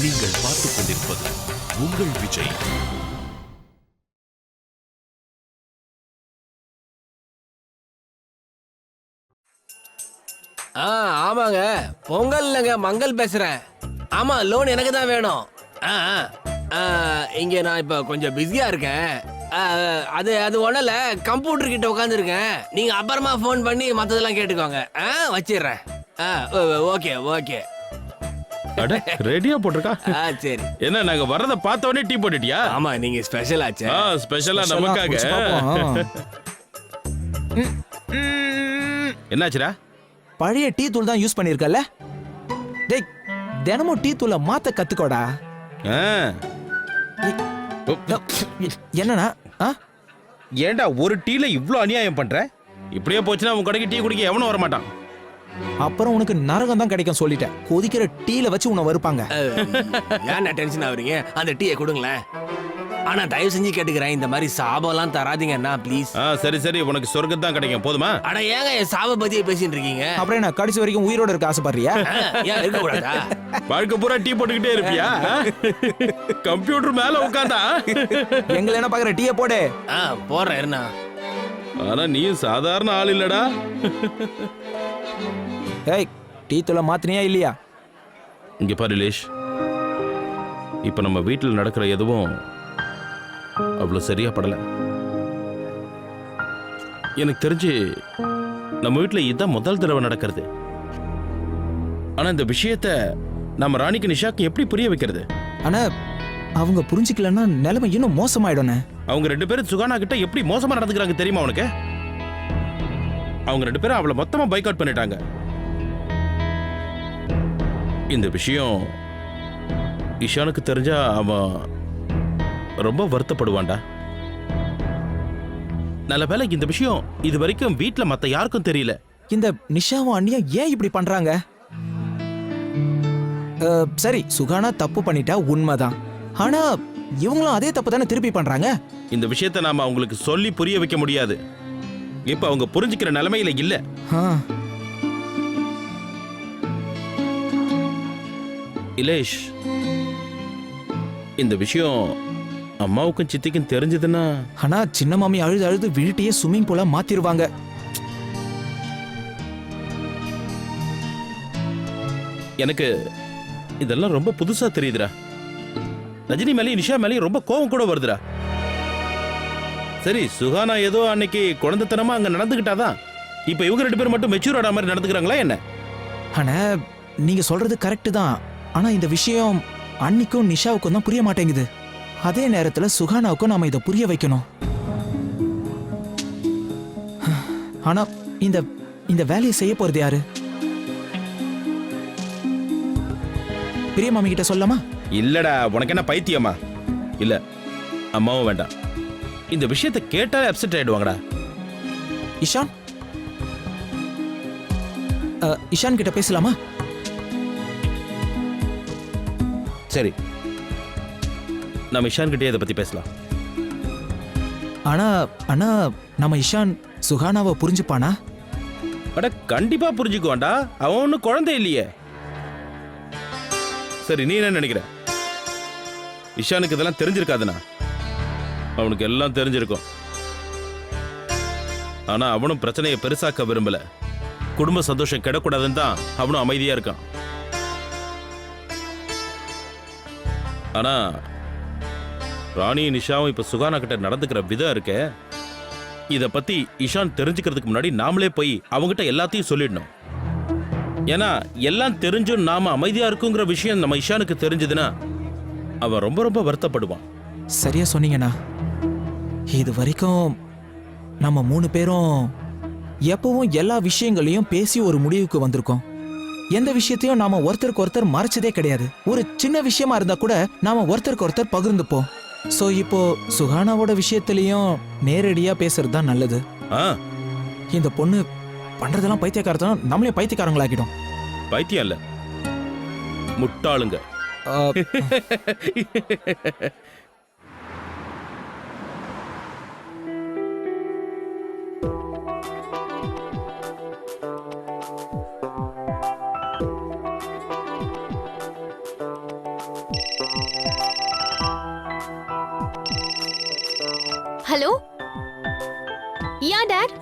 நீங்கள் பார்த்துக் கொண்டிருப்பது உங்கள் விஜய். ஆமாங்க, பொங்கல் இல்லைங்க, மங்கள் பேசுறேன். ஆமா, லோன் எனக்கு தான் வேணும். இங்க நான் இப்ப கொஞ்சம் பிஸியா இருக்கேன். அது அது ஒண்ணுல கம்ப்யூட்டர் கிட்ட உட்காந்துருக்கேன். நீங்க அப்புறமா ஃபோன் பண்ணி மத்ததெல்லாம் கேட்டுக்கோங்க. வச்சிடுறேன். Okay okay. ரெடியா போட்டிருக்கா? சரி. என்ன நாங்க வரத பார்த்த உடனே டீ போட்டுட்டியா? ஆமா, நீங்க ஸ்பெஷல் ஆச்சு. ஸ்பெஷலா நமக்காக. என்னாச்சுடா? பழைய டீ தூள் தான் யூஸ் பண்ணிருக்கல. டேய், தினமும் டீ தூளை மாத்த கத்துக்கோடா. என்னன்னா ஏண்டா ஒரு டீல இவ்ளோ அநியாயம் பண்ற? இப்படியே போச்சுன்னா உன் கடைக்கு டீ குடிக்க எவனும் வர மாட்டான். அப்புறம் உனக்கு நரகம் தான் கிடைக்கும் சொல்லிட்டேன். கொதிக்கிற டீல வச்சு உன்னை வறுப்பாங்க. ஏன் டென்ஷன் ஆகுறீங்க? அந்த டீயை கொடுங்களேன். ஆனா தயவு செஞ்சு கேட்டுக்கிறேன், இந்த மாதிரி சாபம்லாம் தராதீங்கன்னா ப்ளீஸ். சரி சரி, உனக்கு சொர்க்கம் தான் கிடைக்கும், போதுமா? அட ஏங்க என் சாப பத்தியே பேசிட்டு இருக்கீங்க? அப்புறம் என்ன கடைசி வரைக்கும் உயிரோட இருக்க ஆசைப்படுறியா? ஏன் இருக்க கூடாதா? வாழ்க்கை பூரா டீ போட்டுக்கிட்டே இருப்பியா? கம்ப்யூட்டர் மேல உட்காந்தா எங்களை என்ன பாக்குற? டீயை போடு. போடுறேன் இருண்ணா. ஆனா நீயும் சாதாரண ஆள் இல்லடா. ஏய், டீ தூளை மாத்தினியா இல்லையா? இங்க பாரு ரிலேஷ், இப்ப நம்ம வீட்டில் நடக்கிற எதுவும் அவ்வளவு சரியா படல. எனக்கு தெரிஞ்சு நம்ம வீட்டுல இதுதான் முதல் தடவை நடக்கிறது. ஆனா இந்த விஷயத்த நம்ம ராணிக்கு நிஷாக்கு எப்படி புரிய வைக்கிறது? ஆனா அவங்க புரிஞ்சுக்கலன்னா நிலைமை இன்னும் மோசமாயிடும். அவங்க ரெண்டு பேரும் சுகானா கிட்ட எப்படி மோசமா நடந்துக்கிறாங்க தெரியுமா உனக்கு? அவங்க ரெண்டு பேரும் அவளை மொத்தமா பைக்காட் பண்ணிட்டாங்க. இந்த விஷயம் இஷானுக்கு தெரிஞ்சா அவன் ரொம்ப வருத்தப்படுவான்டா. நல்ல வேளை இந்த விஷயம் இது வரைக்கும் வீட்டுல மத்த யாருக்கும் தெரியல. இந்த நிஷாவும் அண்ணியும் ஏன் இப்படி பண்றாங்க? சரி, சுகானா தப்பு பண்ணிட்டா உண்மைதான். ஆனா இவங்களும் அதே தப்பு தானே திருப்பி பண்றாங்க. இந்த விஷயத்தை நாம அவங்களுக்கு சொல்லி புரிய வைக்க முடியாது. இப்ப அவங்க புரிஞ்சுக்கிற நிலைமையில இல்ல. இலேஷ், இந்த விஷயம் அம்மாவுக்கும் சித்திக்கும் தெரிஞ்சதுன்னா? ஆனா சின்ன மாமி அழுது அழுது வீட்டையே ஸ்விம்மிங் பூலா மாத்திருவாங்க. எனக்கு இதெல்லாம் ரொம்ப புதுசா தெரியுதுடா. ரஜினி மேலேயும் நிஷா மேலேயும் ரொம்ப கோவம் கூட வருதுடா. சரி, சுகானா ஏதோ அன்னைக்கு குழந்தைத்தனமா அங்க நடந்துகிட்டாதான் இப்ப இவங்க ரெண்டு பேரும் மட்டும் மெச்சூர் ஆட மாதிரி நடந்துக்கிறாங்களா என்ன? ஆனா நீங்க சொல்றது கரெக்ட் தான். ஆனா இந்த விஷயம் அன்னிக்கும் நிஷாவுக்கும் தான் புரிய மாட்டேங்குது. அதே நேரத்துல சுகானாவுக்கும் நாம இதை புரிய வைக்கணும். ஆனா இந்த இந்த வேலையை செய்ய போறது யாரு? பெரிய மாமி கிட்ட சொல்லலாமா? இல்லடா, உனக்கு என்ன பைத்தியமா? இல்ல, அம்மாவும் வேண்டாம். இந்த விஷயத்தை கேட்டாலே அப்செட் ஆயிடுவாங்கடா. இஷான் இஷான் கிட்ட பேசலாமா? சரி, நம்ம இஷான் கிட்டே இதை பத்தி பேசலாம். ஆனா ஆனா நம்ம இஷான் சுகானாவை புரிஞ்சுப்பானா? அட கண்டிப்பா புரிஞ்சுக்குவான்டா, அவன் ஒன்னும் குழந்தை இல்லையே. சரி, நீ என்ன நினைக்கிற? இஷானுக்கு இதெல்லாம் தெரிஞ்சிருக்காதுனா? அவனுக்கு எல்லாம் தெரிஞ்சிருக்கும். ஆனா அவனும் பிரச்சனையை பெருசாக்க விரும்பல. குடும்ப சந்தோஷம் கெடக்கூடாதுன்னு தான் அவனும் அமைதியா இருக்கான். ஆனா ராணி நிஷாவும் இப்ப சுகானா கிட்ட நடந்துக்கிற விதம் இருக்க, இத பத்தி இஷான் தெரிஞ்சுக்கிறதுக்கு முன்னாடி நாமளே போய் அவங்கிட்ட எல்லாத்தையும் சொல்லிடணும். ஏன்னா எல்லாம் தெரிஞ்சும் நாம அமைதியா இருக்குங்கிற விஷயம் நம்ம இஷானுக்கு தெரிஞ்சதுன்னா அவன் ரொம்ப ரொம்ப வருத்தப்படுவான். சரியா சொன்னீங்கண்ணா. இது வரைக்கும் நம்ம 3 பேரும் எப்பவும் எல்லா விஷயங்களையும் பேசி ஒரு முடிவுக்கு வந்திருக்கோம். எந்த விஷயத்தையும் நாம ஒருத்தருக்கு ஒருத்தர் மறைச்சதே கிடையாது. ஒரு சின்ன விஷயமா இருந்தா கூட நாம ஒருத்தருக்கு ஒருத்தர் பகிர்ந்துப்போம். சோ இப்போ சுகானாவோட விஷயத்திலையும் நேரடியா பேசுறது தான் நல்லது. இந்த பொண்ணு பண்றதெல்லாம் பைத்தியக்காரத்தான் நம்மளே பைத்தியக்காரங்களாக்கிடும். பைத்தியம் இல்ல, முட்டாளுங்க. ஹலோ யா டாட்,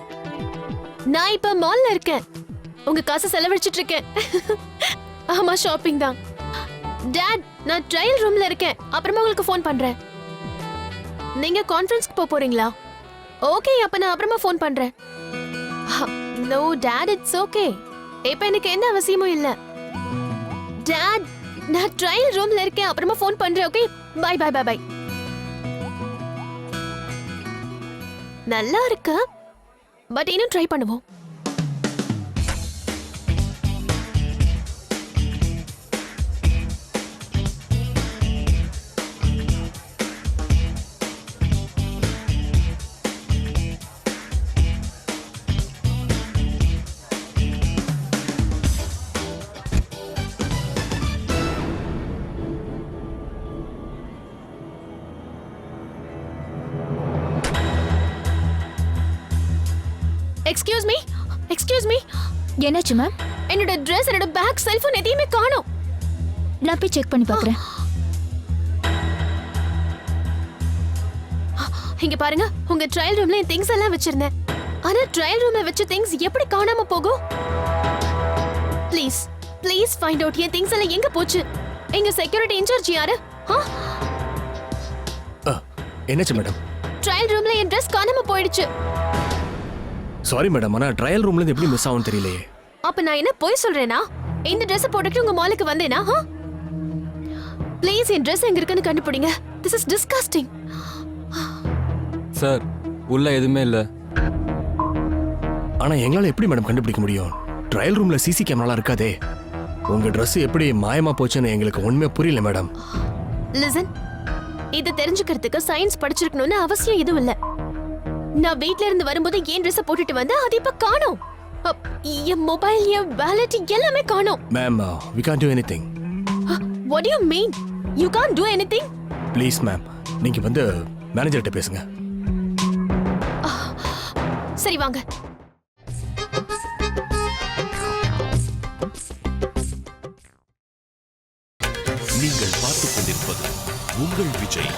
நான் இப்ப மால்ல இருக்கேன். உங்க காசை செலவழிச்சிட்டு இருக்கேன். ஆமா, ஷாப்பிங் தான். டாட், நான் ட்ரையல் ரூம்ல இருக்கேன். அப்புறமா உங்களுக்கு ஃபோன் பண்றேன். நீங்க கான்ஃபரன்ஸ்க்கு போறீங்களா? ஓகே, அப்ப நான் அப்புறமா ஃபோன் பண்றேன். No dad, it's okay. இப்ப எனக்கு எந்த அவசியமும் இல்ல. டாட், நான் ட்ரையல் ரூம்ல இருக்கேன். அப்புறமா ஃபோன் பண்றேன். Okay, bye bye bye bye. நல்லா இருக்கு, பட் இன்னும் ட்ரை பண்ணுவோம். Excuse me, excuse me. என்னாச்சு மேம்? என்னோட ட்ரெஸ், என்னோட பேக், செல்போன் எதையுமே காணோம். நான் போய் செக் பண்ணி பார்க்குறேன். இங்க பாருங்க, உங்க ட்ரையல் ரூம்ல என் திங்ஸ் எல்லாம் வச்சிருந்தேன். ஆனா ட்ரையல் ரூம்ல வச்ச திங்ஸ் எப்படி காணாம போகும்? Please please find out N things எல்லாம் எங்க போச்சு. எங்க செக்யூரிட்டி இன்சார்ஜ் யாரு? என்னாச்சு மேடம்? ட்ரையல் ரூம்ல என் ட்ரெஸ் காணாம போயிடுச்சு. சாரி மேடம், ஆனா ட்ரையல் ரூம்ல இருந்து எப்படி மிஸ் ஆகும் தெரியலையே. அப்ப நான் என்ன போய் சொல்றேனா? இந்த Dress போட்டுட்டு உங்க மாலுக்கு வந்தேனா? ப்ளீஸ் என் Dress எங்க இருக்குன்னு கண்டுபிடிங்க. This is disgusting. சார், உள்ள எதுவுமே இல்ல. ஆனா எங்களால எப்படி மேடம் கண்டுபிடிக்க முடியும்? ட்ரையல் ரூம்ல சிசி கேமராலாம் இருக்காதே. உங்க Dress எப்படி மாயமா போச்சுன்னு எங்களுக்கு ஒண்ணுமே புரியல மேடம். லிசன், இது தெரிஞ்சுக்கிறதுக்கு சயின்ஸ் படிச்சிருக்கணும்னு அவசியம் எதுவும் இல்ல. நான் வீட்ல இருந்து வரும்போது ஏன் Dress போட்டுட்டு வந்தா அது இப்ப காணோம். என் மொபைல், என் வாலெட் எல்லாமே காணோம். Ma'am, we can't do anything. What do you mean? You can't do anything? Please ma'am, நீங்க வந்து மேனேஜர்கிட்ட பேசுங்க. சரி வாங்க. நீங்கள் பார்த்துக் கொண்டிருப்பது உங்கள் விஜய்.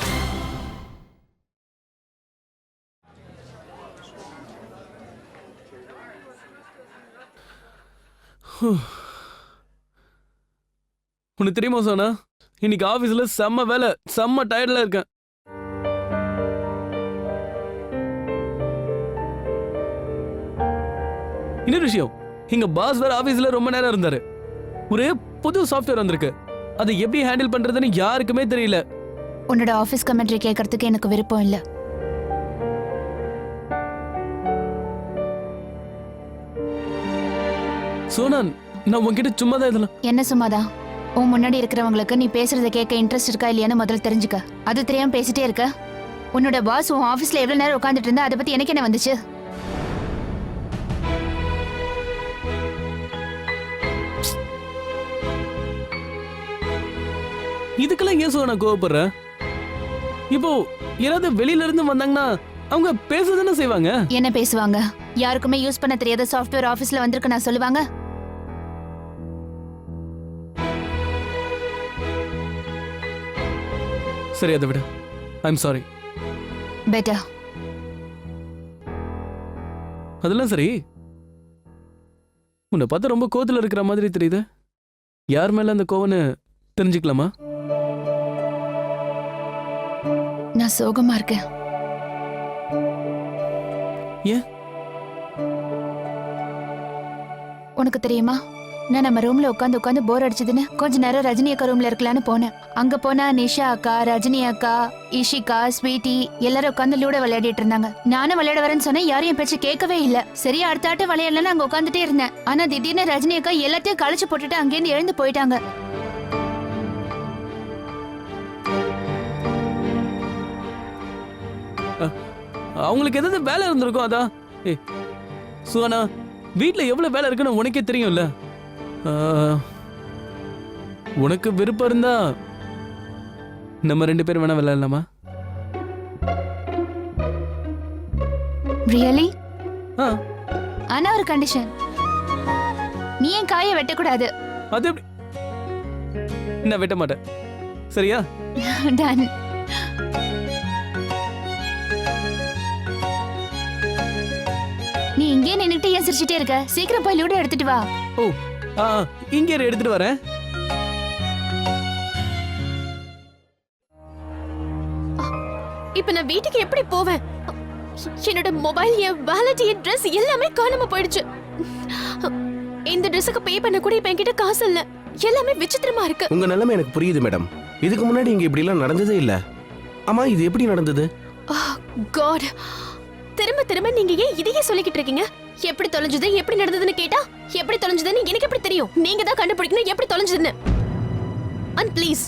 உனக்கு தெரியுமா சோனா, இன்னைக்கு ஆபீஸ்ல செம்ம வேலை, செம்ம டயர்ட்ல இருக்கேன். இன்னொரு விஷயம், எங்க பாஸ் வேற ஆபீஸ்ல ரொம்ப நேரம் இருந்தாரு. ஒரே புது சாஃப்ட்வேர் வந்திருக்கு. அதை எப்படி ஹேண்டில் பண்றதுன்னு யாருக்குமே தெரியல. உன்னோட ஆபீஸ் கமெண்ட்ரி கேட்கறதுக்கு எனக்கு விருப்பம் இல்ல. சோனா, நான் உன்கிட்ட சும்மா தான் இதெல்லாம். என்ன சும்மாதான்? உன் முன்னாடி இருக்கிறவங்களுக்கு நீ பேசுறத கேட்க இன்ட்ரெஸ்ட் இருக்கா இல்லையான்னு முதல்ல தெரிஞ்சுக்க. அது தெரியாம பேசிட்டே இருக்க. உன்னோட பாஸ் உன் ஆபீஸ்ல எவ்வளவு நேரம் உட்காந்துட்டு இருந்தா அதை பத்தி எனக்கு என்ன வந்துச்சு? இதுக்கெல்லாம் ஏன் சோனா கோவப்படுற? இப்போ யாராவது வெளியில இருந்து வந்தாங்கன்னா அவங்க பேசதானே செய்வாங்க. என்ன பேசுவாங்க? யாருக்குமே யூஸ் பண்ண தெரியாத சாஃப்ட்வேர் ஆபீஸ்ல வந்திருக்கு நான் சொல்லுவாங்க? சரி, அதை விட ஐம் சாரி. பெட்டர். அதெல்லாம் சரி, உன்னை பார்த்தா ரொம்ப கோவத்துல இருக்கிற மாதிரி தெரியுது. யார் மேல அந்த கோவன்னு தெரிஞ்சுக்கலாமா? நான் சோகமா இருக்கேன். ஏன்? உனக்கு தெரியுமா, நான் நம்ம ரூம்ல உட்காந்து போர் அடிச்சதுன்னு கொஞ்ச நேரம் ரஜினி அக்கா ரூம்ல இருக்கலான்னு போனேன். அங்க போனா நிஷா அக்கா, ரஜினி அக்கா, இஷிகா, ஸ்வீட்டி எல்லாரும் உட்காந்து லூடோ விளையாடிட்டு இருந்தாங்க. நானும் விளையாட வரேன்னு சொன்னேன், யாரும் என் பேச்சு கேட்கவே இல்ல. சரி, அடுத்த ஆட்டம் விளையாடலன்னு அங்க உட்காந்துட்டே இருந்தேன். ஆனா திடீர்னு ரஜினி அக்கா எல்லாத்தையும் கழிச்சு போட்டுட்டு அங்கேருந்து எழுந்து போயிட்டாங்க. அவங்களுக்கு எதாவது வேலை இருந்திருக்கும். அதான் சுவானா, வீட்டுல எவ்வளவு வேலை இருக்குன்னு உனக்கே தெரியும்ல. உனக்கு விருப்பம் இருந்தா நம்ம 2 பேரும் வேணா விளையாடலாமா? ரியலி? ஆனா ஒரு கண்டிஷன். நீ என் காயை வெட்டக்கூடாது. அது எப்படி? நான் வெட்ட மாட்டேன், சரியா? டன். இங்கே நின்னுட்டு ஏன் சிரிச்சிட்டே இருக்க? சீக்கிரம் போய் லூடோ எடுத்துட்டு வா. ஓ ஆ இங்கே இரு, எடுத்துட்டு வரேன். இப்ப நான் வீட்டுக்கு எப்படி போவேன்? என்னோட மொபைல், என் வாலெட், என் ட்ரெஸ் எல்லாமே காணாம போயிடுச்சு. இந்த ட்ரெஸ்ஸுக்கு பே பண்ண கூட இப்ப என்கிட்ட காசு இல்ல. எல்லாமே விசித்திரமா இருக்கு. உங்க நிலைமை எனக்கு புரியுது மேடம். இதுக்கு முன்னாடி இங்க இப்படி எல்லாம் நடந்ததே இல்ல. ஆமா, இது எப்படி நடந்தது? காட், திரும்ப திரும்ப நீங்க ஏன் இதையே சொல்லிக்கிட்டு இருக்கீங்க? எப்படி தொலைஞ்சது, எப்படி நடந்ததுன்னு கேட்டா எப்படி தொலைஞ்சதுன்னு எனக்கு எப்படி தெரியும்? நீங்க தான் கண்டுபிடிக்கணும் எப்படி தொலைஞ்சதுன்னு. அண்ட் ப்ளீஸ்,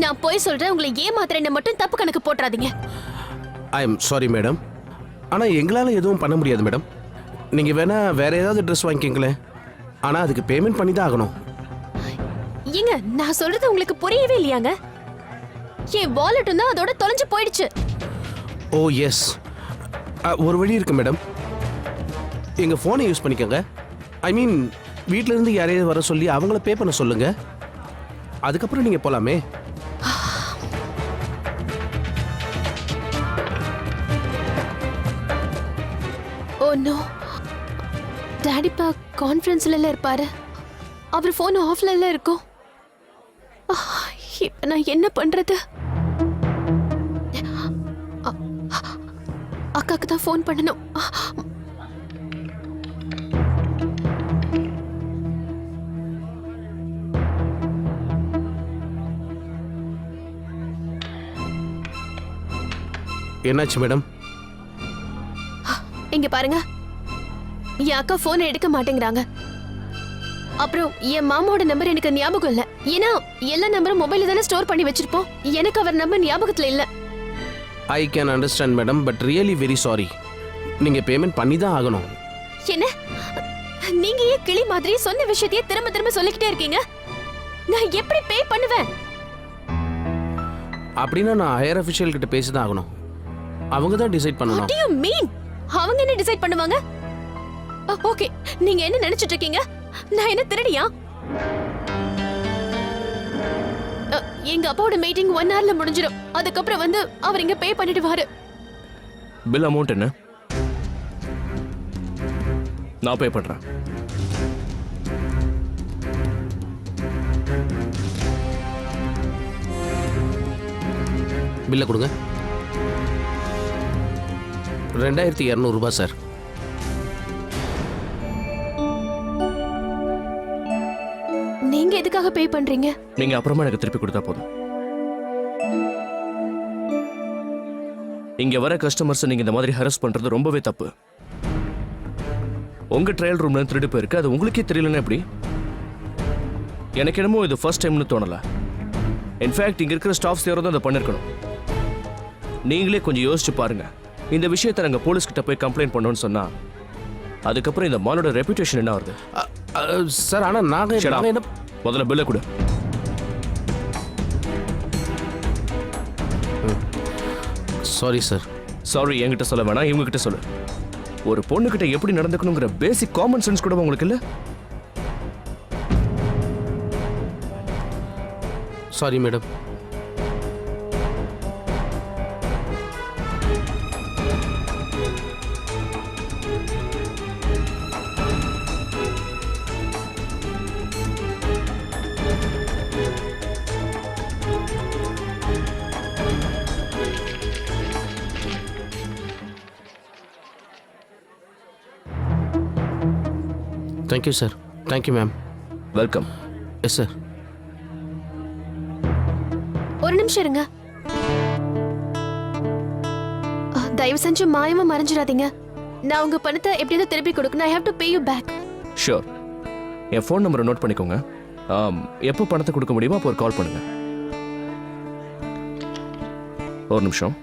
நான் போய் சொல்றேன், உங்களை ஏமாத்துறேன்னு மட்டும் தப்பு கணக்கு போட்டுறாதீங்க. I am sorry madam. ஆனா எங்களால எதுவும் பண்ண முடியாது மேடம். நீங்க வேணா வேற ஏதாவது ட்ரெஸ் வாங்கிக்கங்களேன். ஆனா அதுக்கு பேமெண்ட் பண்ணி தான் ஆகணும். ஏங்க, நான் சொல்றது உங்களுக்கு புரியவே இல்லையாங்க? என் வாலெட்டும் தான் அதோட தொலைஞ்சு போயிடுச்சு. ஓ எஸ், ஒரு வழி இருக்கு மேடம். எங்க போனை யூஸ் பண்ணிக்கோங்க. ஐ மீன், வீட்ல இருந்து யாரையாவது வர சொல்லி அவங்கள பே பண்ண சொல்லுங்க. அதுக்கப்புறம் நீங்க போலாமே. ஓ நோ, டாடி பா கான்ஃபரன்ஸ்ல இருப்பாரு. அவர் போன் ஆஃப்ல இருக்கும். இப்ப நான் என்ன பண்றது? அக்காக்கு தான் ஃபோன் பண்ணணும். என்னாச்சு மேடம்? இங்க பாருங்க, என் அக்கா போன் எடுக்க மாட்டேங்கிறாங்க. அப்புறம் என் மாமாவோட நம்பர் எனக்கு ஞாபகம் இல்ல. ஏன்னா எல்லா நம்பரும் மொபைல்ல தானே ஸ்டோர் பண்ணி வச்சிருப்போம். எனக்கு அவர் நம்பர் ஞாபகத்துல இல்ல. I can understand madam, but really very sorry. நீங்க பேமெண்ட் பண்ணி தான் ஆகணும். என்ன? நீங்க ஏன் கிளி மாதிரி சொன்ன விஷயத்தையே திரும்ப திரும்ப சொல்லிக்கிட்டே இருக்கீங்க? நான் எப்படி பே பண்ணுவேன்? அப்படின்னா நான் ஹையர் அஃபிஷியல் கிட்ட பேசி தான் ஆகணும். அவங்க தான் டிசைட் பண்ணணும். What do you mean? அவங்க என்ன டிசைட் பண்ணுவாங்க? ஓகே, நீங்க என்ன நினைச்சிட்டு இருக்கீங்க? நான் என்ன திருடியா? எங்க அப்பாவோட மீட்டிங் 1 hourல முடிஞ்சிடும். அதுக்கப்புறம் வந்து அவர் இங்க பே பண்ணிடுவாரு. பில் அமௌண்ட் என்ன? நான் பே பண்றேன். பில்லை கொடுங்க. 2200 ரூபாய் சார். நீங்க எதுக்காக பே பண்றீங்க? நீங்க அப்புறமா எனக்கு திருப்பி கொடுத்தா போதும். இங்க வர கஸ்டமர்ஸ் நீங்க இந்த மாதிரி ஹராஸ் பண்றது ரொம்பவே தப்பு. உங்க ட்ரையல் ரூம்ல திருடி போயிருக்கு, அது உங்களுக்கே தெரியலன்னா எப்படி? எனக்கு என்னமோ இது ஃபர்ஸ்ட் டைம்னு தோணல. இன்ஃபேக்ட் இங்க இருக்கிற ஸ்டாஃப்ஸ் யாரோ தான் அதை பண்ணிருக்கணும். நீங்களே கொஞ்சம் யோசிச்சு பாருங்க. இந்த விஷயத்தை நாங்கள் போலீஸ் கிட்ட போய் கம்ப்ளைண்ட் பண்ணோம்னு சொன்னா அதுக்கப்புறம் இந்த மாலோட ரெப்யூட்டேஷன் என்ன வருது? சார், ஆனால் நாங்கள் என்ன முதல்ல பில்லை கொடு. Sorry sir. சாரி என்கிட்ட சொல்ல வேணாம், இவங்க கிட்ட சொல்லு. ஒரு பொண்ணுகிட்ட எப்படி நடந்துக்கணுங்கிற பேசிக் காமன் சென்ஸ் கூட உங்களுக்கு இல்ல? Sorry madam. Thank you sir. Thank you ma'am. Welcome. Yes sir. ஒரு நிமிஷம் இருங்க. தயவு செஞ்சு மாயமா மறைஞ்சிடாதீங்க. நான் உங்க பணத்தை எப்படியாவது திருப்பி கொடுக்கணும். I have to pay you back. Sure. என் ஃபோன் நம்பரை நோட் பண்ணிக்கோங்க. எப்போ பணத்தை கொடுக்க முடியுமோ அப்போ ஒரு கால் பண்ணுங்க. ஒரு நிமிஷம்.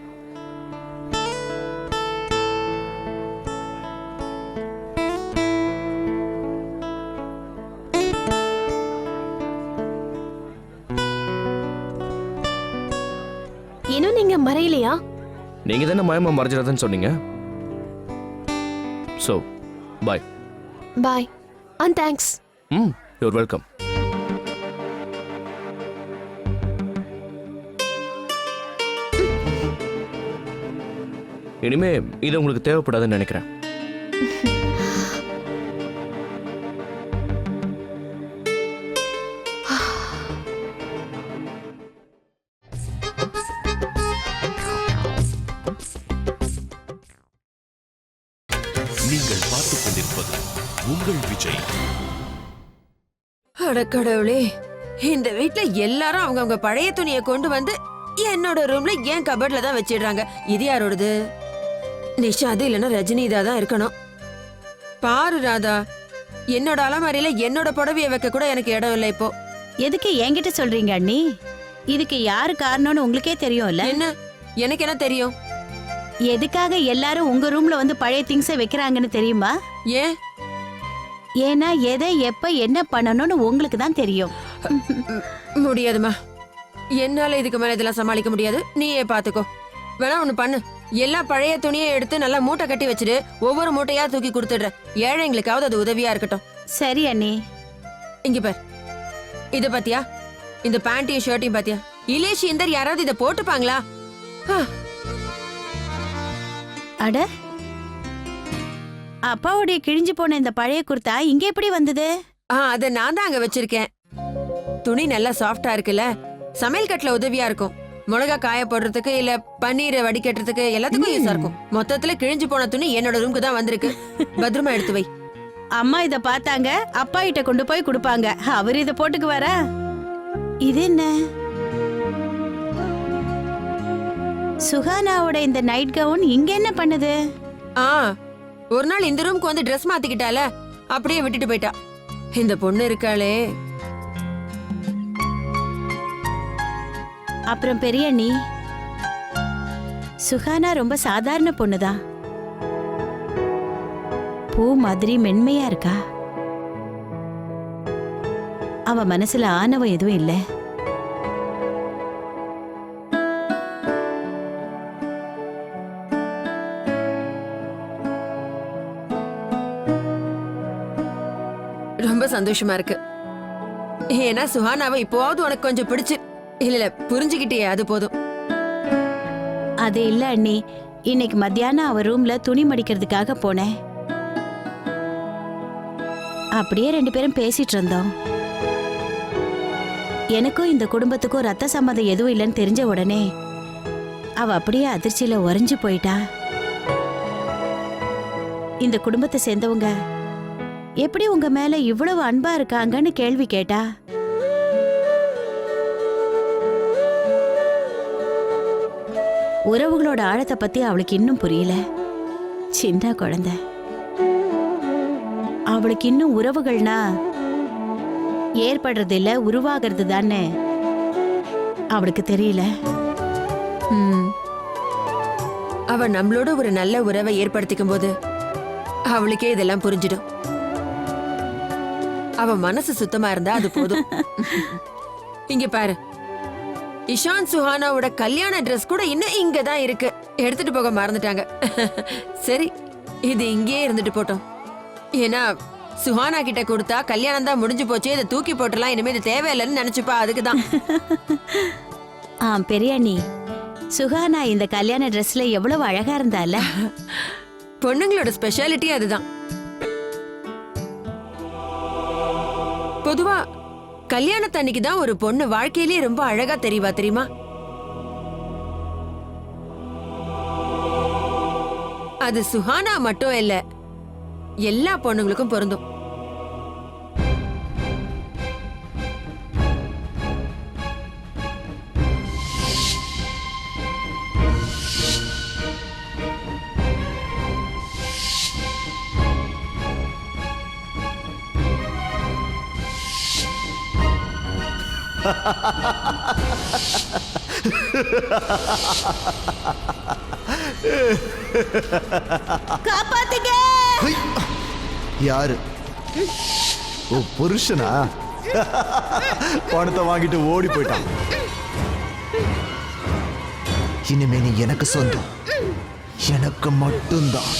இன்னும் நீங்க மறையலையா? நீங்க தானே மாயமா மறைஞ்சிடாதுன்னு சொன்னீங்க. So bye. Bye and thanks. You're welcome. இனிமே இது உங்களுக்கு தேவைப்படாதுன்னு நினைக்கிறேன். அட கடவுளே, இந்த வீட்ல எல்லாரும் அவங்கவங்க பழைய துணியை கொண்டு வந்து என்னோட ரூம்ல ஏன் கபர்ட்ல தான் வச்சிடுறாங்க. இது யாரோடது? நிஷாது இல்லைன்னா ரஜினிதா தான் இருக்கணும். பாரு ராதா, என்னோட அலமாரியில என்னோட புடவைய வைக்க கூட எனக்கு இடம் இல்லை இப்போ. எதுக்கு என்கிட்ட சொல்றீங்க அண்ணி? இதுக்கு யாரு காரணம்னு உங்களுக்கே தெரியும்ல. என்ன? எனக்கு என்ன தெரியும்? எதுக்காக எல்லாரும் உங்க ரூம்ல வந்து பழைய திங்ஸை வைக்கிறாங்கன்னு தெரியுமா? ஏன்? ஏன்னா எதை எப்ப என்ன பண்ணணும்னு உங்களுக்கு தான் தெரியும். முடியாதுமா, என்னால இதுக்கு மேல இதெல்லாம் சமாளிக்க முடியாது. நீயே பாத்துக்கோ. வேணா ஒண்ணு பண்ணு, எல்லா பழைய துணியை எடுத்து நல்லா மூட்டை கட்டி வச்சுட்டு ஒவ்வொரு மூட்டையா தூக்கி கொடுத்துடுற. ஏழைங்களுக்காவது அது உதவியா இருக்கட்டும். சரி அண்ணி. இங்க பார், இத பாத்தியா? இந்த பேண்டையும் ஷர்ட்டையும் பாத்தியா? இலேஷ் இந்தர் யாராவது இத போட்டுப்பாங்களா? அட, அப்பாவுடைய கிழிஞ்சு போன இந்த பழைய குர்தா இங்க எப்படி வந்தது? அத நான் தான் அங்க வச்சிருக்கேன். துணி நல்லா சாஃப்டா இருக்குல்ல, சமையல் கட்டுல உதவியா இருக்கும். மிளகா காய போடுறதுக்கு இல்ல பன்னீரை வடிகட்டுறதுக்கு எல்லாத்துக்கும் யூஸா இருக்கும். மொத்தத்துல கிழிஞ்சு போன துணி என்னோட ரூமுக்கு தான் வந்திருக்கு. பத்திரமா எடுத்து வை. அம்மா இத பார்த்தாங்க, அப்பா கிட்ட கொண்டு போய் கொடுப்பாங்க. அவர் இத போட்டுக்குவாரா? இது என்ன? சுகானாவோட இந்த நைட் கவுன் இங்க என்ன பண்ணுது? ஒரு நாள் இந்த ரூமுக்கு வந்து ட்ரெஸ் மாத்திக்கிட்டால, அப்படியே விட்டுட்டு போயிட்டா. இந்த பொண்ணு இருக்காளே. அப்புறம் பெரிய அண்ணி, சுகானா ரொம்ப சாதாரண பொண்ணுதான். பூ மாதிரி மென்மையா இருக்கா. அவ மனசுல ஆணவம் எதுவும் இல்ல. ரொம்ப சந்தோஷமா இருக்கு. ஏன்னா சுஹானாவை இப்போவாவது உனக்கு கொஞ்சம் பிடிச்சு இல்ல புரிஞ்சுக்கிட்டே, அது போதும். அது இல்ல அண்ணி, இன்னைக்கு மத்தியானம் அவ ரூம்ல துணி மடிக்கிறதுக்காக போனேன். அப்படியே 2 பேரும் பேசிட்டு இருந்தோம். எனக்கும் இந்த குடும்பத்துக்கும் ரத்த சம்மதம் எதுவும் இல்லைன்னு தெரிஞ்ச உடனே அவ அப்படியே அதிர்ச்சியில உறைஞ்சு போயிட்டா. இந்த குடும்பத்தை சேர்ந்தவங்க எப்படி உங்க மேல இவ்வளவு அன்பா இருக்காங்கன்னு கேள்வி கேட்டா. உறவுகளோட ஆழத்தை பத்தி அவளுக்கு இன்னும் புரியல. சின்ன குழந்தை. அவளுக்கு இன்னும் உறவுகள்னா ஏற்படுறது இல்ல, உருவாகிறது தானே அவளுக்கு தெரியல. அவ நம்மளோட ஒரு நல்ல உறவை ஏற்படுத்திக்கும் போது அவளுக்கே இதெல்லாம் புரிஞ்சிடும். அவ மனசு சுத்தமா இருந்தா அது போதும். இங்க பாரு, இஷான் சுஹானாவோட கல்யாண ட்ரெஸ் கூட இன்னும் இங்கதான் இருக்கு. எடுத்துட்டு போக மறந்துட்டாங்க. சரி, இது இங்கேயே இருந்துட்டு போட்டோம். ஏன்னா சுஹானா கிட்ட கொடுத்தா கல்யாணம் தான் முடிஞ்சு போச்சு, இதை தூக்கி போட்டுலாம், இனிமே இது தேவையில்லைன்னு நினைச்சுப்பா. அதுக்குதான். பெரியண்ணி, சுஹானா இந்த கல்யாண ட்ரெஸ்ல எவ்வளவு அழகா இருந்தால. பொண்ணுங்களோட ஸ்பெஷாலிட்டி அதுதான். பொதுவா கல்யாணத்தன்னைக்கு தான் ஒரு பொண்ணு வாழ்க்கையிலேயே ரொம்ப அழகா தெரியவா, தெரியுமா? அது சுஹானா மட்டும் இல்ல, எல்லா பொண்ணுங்களுக்கும் பொருந்தும். காப்பாத்துங்க! யாரு? ஓ, புருஷனா? பணத்தை வாங்கிட்டு ஓடி போயிட்டான். இனிமே நீ எனக்கு சொந்தம், எனக்கு மட்டும்தான்.